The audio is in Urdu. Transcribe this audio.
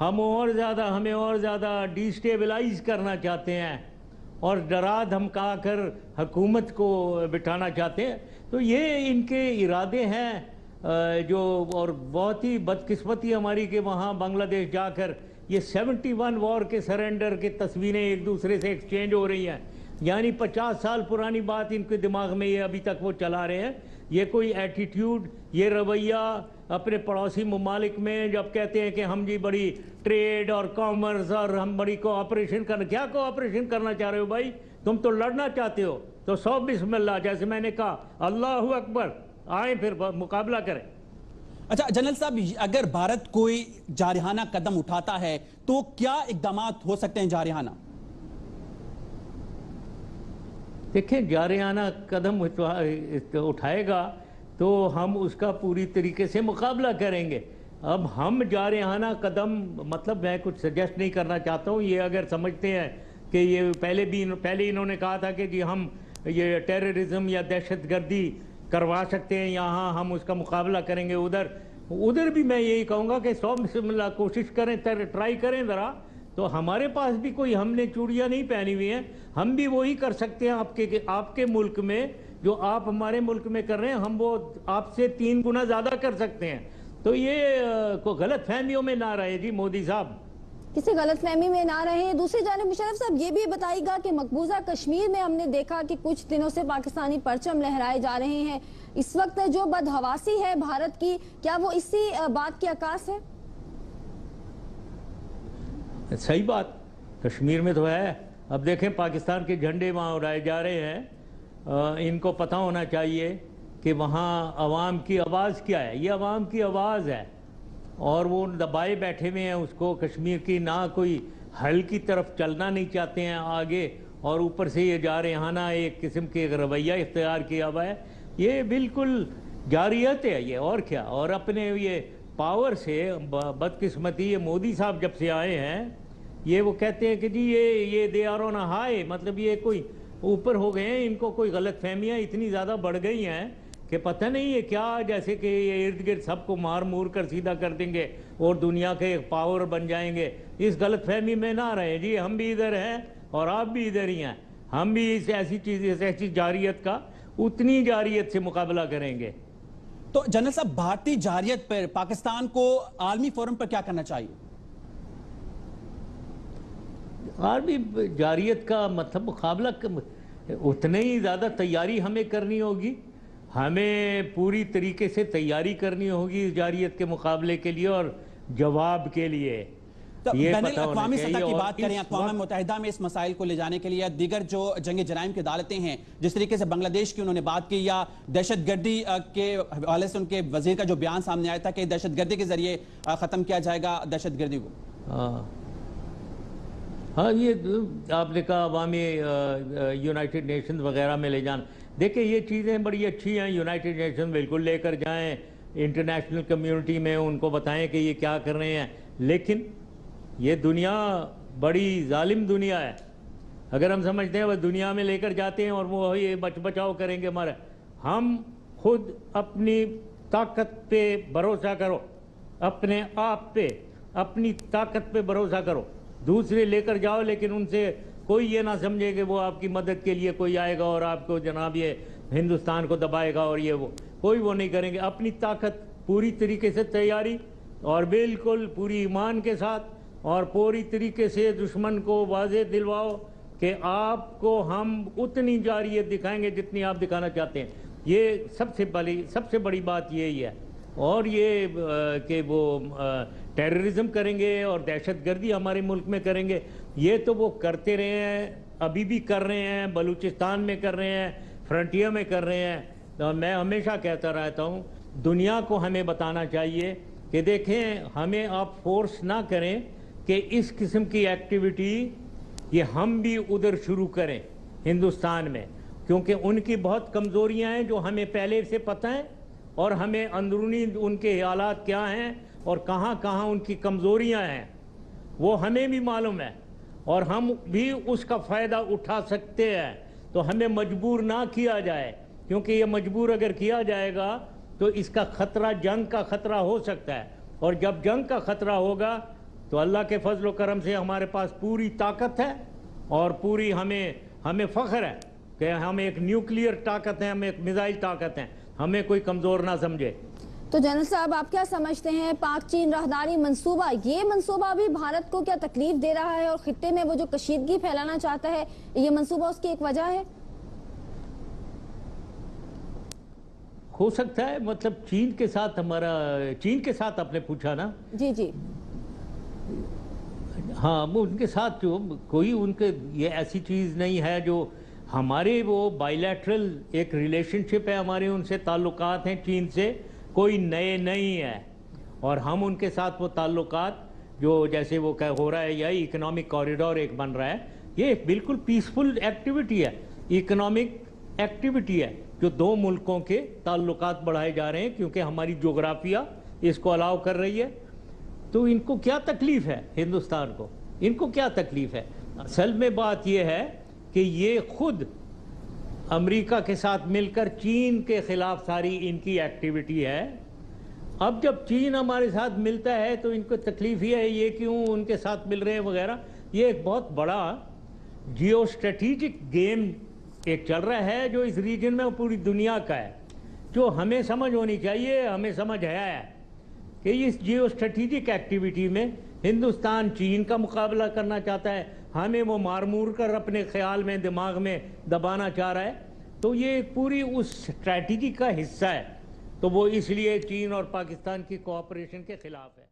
ہمیں اور زیادہ ڈیسٹیبلائز کرنا چاہتے ہیں اور ڈرا دھمکا کر حکومت کو بٹھانا چاہتے ہیں. تو یہ ان کے ارادے ہیں جو، اور بہت ہی بدقسمتی ہماری کہ وہاں بنگلہ دیش جا کر یہ 71 وار کے سرنڈر کی تصویریں ایک دوسرے سے ایکسچینج ہو رہی ہیں. یعنی 50 سال پرانی بات ان کے دماغ میں یہ ابھی تک وہ چلا رہے ہیں. یہ کوئی ایٹیٹیوڈ، یہ رویہ اپنے پڑوسی ممالک میں جب کہتے ہیں کہ ہم جی بڑی ٹریڈ اور کامرس اور ہم بڑی کوآپریشن کرنا، کیا کوآپریشن کرنا چاہ رہے ہو بھائی؟ تم تو لڑنا چاہتے ہو تو سو بسم اللہ، جیسے میں نے کہا اللہ اکبر، آئیں پھر مقابلہ کریں. اچھا جنرل صاحب، اگر بھارت کوئی جارحانہ قدم اٹھاتا ہے تو کیا اقدامات ہو سکتے ہیں جارحانہ؟ دیکھیں، جارحانہ قدم اٹھائے گا تو ہم اس کا پوری طریقے سے مقابلہ کریں گے. اب ہم جارحانہ قدم، مطلب میں کچھ سجیسٹ نہیں کرنا چاہتا ہوں. یہ اگر سمجھتے ہیں کہ یہ پہلے انہوں نے کہا تھا کہ جی ہم یہ ٹیررزم یا دہشت گردی کروا سکتے ہیں یہاں، ہم اس کا مقابلہ کریں گے. ادھر بھی میں یہی کہوں گا کہ سو بسم اللہ کوشش کریں، ٹرائی کریں ذرا. تو ہمارے پاس بھی کوئی، ہم نے چوڑیاں نہیں پہنی ہوئی ہیں، ہم بھی وہی کر سکتے ہیں آپ کے ملک میں جو آپ ہمارے ملک میں کر رہے ہیں، ہم وہ آپ سے 3 گنا زیادہ کر سکتے ہیں. تو یہ کوئی غلط فہمیوں میں نہ رہے جی مودی صاحب، کسی غلط فہمی میں نہ رہے. دوسری جانب مشرف صاحب یہ بھی بتائیے گا کہ مقبوضہ کشمیر میں ہم نے دیکھا کہ کچھ دنوں سے پاکستانی پرچم لہرائے جا رہے ہیں. اس وقت جو بدحواسی ہے بھارت کی، کیا وہ اسی بات کی عکاس ہے؟ صحیح بات، کشمیر میں تو ہے. اب دیکھیں پاکستان کے جھنڈے وہاں اڑائے جا رہے ہیں. ان کو پتہ ہونا چاہیے کہ وہاں عوام کی آواز کیا ہے. یہ عوام کی آواز ہے اور وہ دبائے بیٹھے ہوئے ہیں اس کو. کشمیر کی نہ کوئی حل کی طرف چلنا نہیں چاہتے ہیں آگے، اور اوپر سے یہ جارحانہ ایک قسم کے رویہ اختیار کیا ہوا ہے. یہ بالکل جاریت ہے یہ، اور کیا. اور اپنے یہ پاور سے بدقسمتی، یہ مودی صاحب جب سے آئے ہیں یہ وہ کہتے ہیں کہ جی یہ they are on a high, مطلب یہ کوئی اوپر ہو گئے ہیں. ان کو کوئی غلط فہمیاں اتنی زیادہ بڑھ گئی ہیں کہ پتہ نہیں یہ کیا، جیسے کہ یہ ارد گرد سب کو مار مور کر سیدھا کر دیں گے اور دنیا کے ایک پاور بن جائیں گے. اس غلط فہمی میں نہ رہیں جی. ہم بھی ادھر ہیں اور آپ بھی ادھر ہی ہیں. ہم بھی اس ایسی جاریت کا اتنی جاریت سے مقابلہ کریں گے. تو جنرل صاحب، بھارتی جارحیت پر پاکستان کو عالمی فورم پر کیا کرنا چاہیے؟ عالمی جاریت کا مطلب مقابلہ اتنے ہی زیادہ تیاری ہمیں کرنی ہوگی. ہمیں پوری طریقے سے تیاری کرنی ہوگی اس جاریت کے مقابلے کے لیے اور جواب کے لیے. بین الاقوامی سطح کی بات کریں، اقوام متحدہ میں اس مسائل کو لے جانے کے لیے دیگر جو جنگ جرائم کی عدالتیں ہیں، جس طریقے سے بنگلہ دیش کی انہوں نے بات کی، یا دہشت گردی کے حوالے سے ان کے وزیر کا جو بیان سامنے آیا تھا کہ دہشت گردی کے ذریعے ختم کیا جائے گا دہشت گردی کو. ہاں، یہ آپ نے کہا عوامی یونائٹڈ نیشنز وغیرہ میں لے جانا. دیکھیں یہ چیزیں بڑی اچھی ہیں، یونائٹڈ نیشن بالکل لے کر جائیں انٹرنیشنل کمیونٹی میں، ان کو بتائیں کہ یہ کیا کر رہے ہیں. لیکن یہ دنیا بڑی ظالم دنیا ہے. اگر ہم سمجھتے ہیں وہ دنیا میں لے کر جاتے ہیں اور وہ یہ بچاؤ کریں گے ہمارا، ہم خود اپنی طاقت پہ بھروسہ کرو، اپنے آپ پہ، اپنی طاقت پہ بھروسہ کرو. دوسرے لے کر جاؤ لیکن ان سے کوئی یہ نہ سمجھے کہ وہ آپ کی مدد کے لیے کوئی آئے گا اور آپ کو جناب یہ ہندوستان کو دبائے گا اور یہ وہ، کوئی وہ نہیں کریں گے. اپنی طاقت پوری طریقے سے تیاری اور بالکل پوری ایمان کے ساتھ اور پوری طریقے سے دشمن کو واضح دلواؤ کہ آپ کو ہم اتنی جاریت دکھائیں گے جتنی آپ دکھانا چاہتے ہیں. یہ سب سے بڑی بات یہی ہے. اور یہ کہ وہ ٹیررزم کریں گے اور دہشت گردی ہمارے ملک میں کریں گے، یہ تو وہ کرتے رہے ہیں، ابھی بھی کر رہے ہیں، بلوچستان میں کر رہے ہیں، فرنٹیئر میں کر رہے ہیں. اور میں ہمیشہ کہتا رہتا ہوں دنیا کو ہمیں بتانا چاہیے کہ دیکھیں ہمیں آپ فورس نہ کریں کہ اس قسم کی ایکٹیویٹی یہ ہم بھی ادھر شروع کریں ہندوستان میں، کیونکہ ان کی بہت کمزوریاں ہیں جو ہمیں پہلے سے پتہ ہیں اور ہمیں اندرونی ان کے حالات کیا ہیں اور کہاں کہاں ان کی کمزوریاں ہیں وہ ہمیں بھی معلوم ہے اور ہم بھی اس کا فائدہ اٹھا سکتے ہیں. تو ہمیں مجبور نہ کیا جائے، کیونکہ یہ مجبور اگر کیا جائے گا تو اس کا خطرہ، جنگ کا خطرہ ہو سکتا ہے، اور جب جنگ کا خطرہ ہوگا تو اللہ کے فضل و کرم سے ہمارے پاس پوری طاقت ہے اور پوری ہمیں فخر ہے کہ ہم ایک نیوکلیئر طاقت ہیں، ہم ایک میزائل طاقت ہیں، ہمیں کوئی کمزور نہ سمجھے۔ تو جنرل صاحب آپ کیا سمجھتے ہیں پاک چین راہداری منصوبہ، یہ منصوبہ بھی بھارت کو کیا تکلیف دے رہا ہے اور خطے میں وہ جو کشیدگی پھیلانا چاہتا ہے، یہ منصوبہ اس کی ایک وجہ ہے؟ ہو سکتا ہے، مطلب چین کے ساتھ آپ نے پوچھا نا؟ جی جی ہاں، وہ ان کے ساتھ جو کوئی ان کے یہ ایسی چیز نہیں ہے جو ہمارے وہ بائی لیٹرل ایک ریلیشن شپ ہے، ہمارے ان سے تعلقات ہیں چین سے، کوئی نئے نہیں ہے، اور ہم ان کے ساتھ وہ تعلقات جو جیسے وہ ہو رہا ہے یا اکنامک کوریڈور ایک بن رہا ہے، یہ ایک بالکل پیسفل ایکٹیویٹی ہے، اکنامک ایکٹیویٹی ہے جو دو ملکوں کے تعلقات بڑھائے جا رہے ہیں کیونکہ ہماری جغرافیہ اس کو الاؤ کر رہی ہے۔ تو ان کو کیا تکلیف ہے، ہندوستان کو ان کو کیا تکلیف ہے؟ اصل میں بات یہ ہے کہ یہ خود امریکہ کے ساتھ مل کر چین کے خلاف ساری ان کی ایکٹیویٹی ہے۔ اب جب چین ہمارے ساتھ ملتا ہے تو ان کو تکلیف یہ ہے، یہ کیوں ان کے ساتھ مل رہے ہیں وغیرہ۔ یہ ایک بہت بڑا جیو اسٹریٹجک گیم ایک چل رہا ہے جو اس ریجن میں پوری دنیا کا ہے، جو ہمیں سمجھ ہونی چاہیے، ہمیں سمجھ ہے کہ اس جیو اسٹریٹجک ایکٹیویٹی میں ہندوستان چین کا مقابلہ کرنا چاہتا ہے، ہمیں وہ مارمور کر اپنے خیال میں دماغ میں دبانا چاہ رہا ہے، تو یہ پوری اس اسٹریٹجی کا حصہ ہے، تو وہ اس لیے چین اور پاکستان کی کوآپریشن کے خلاف ہے۔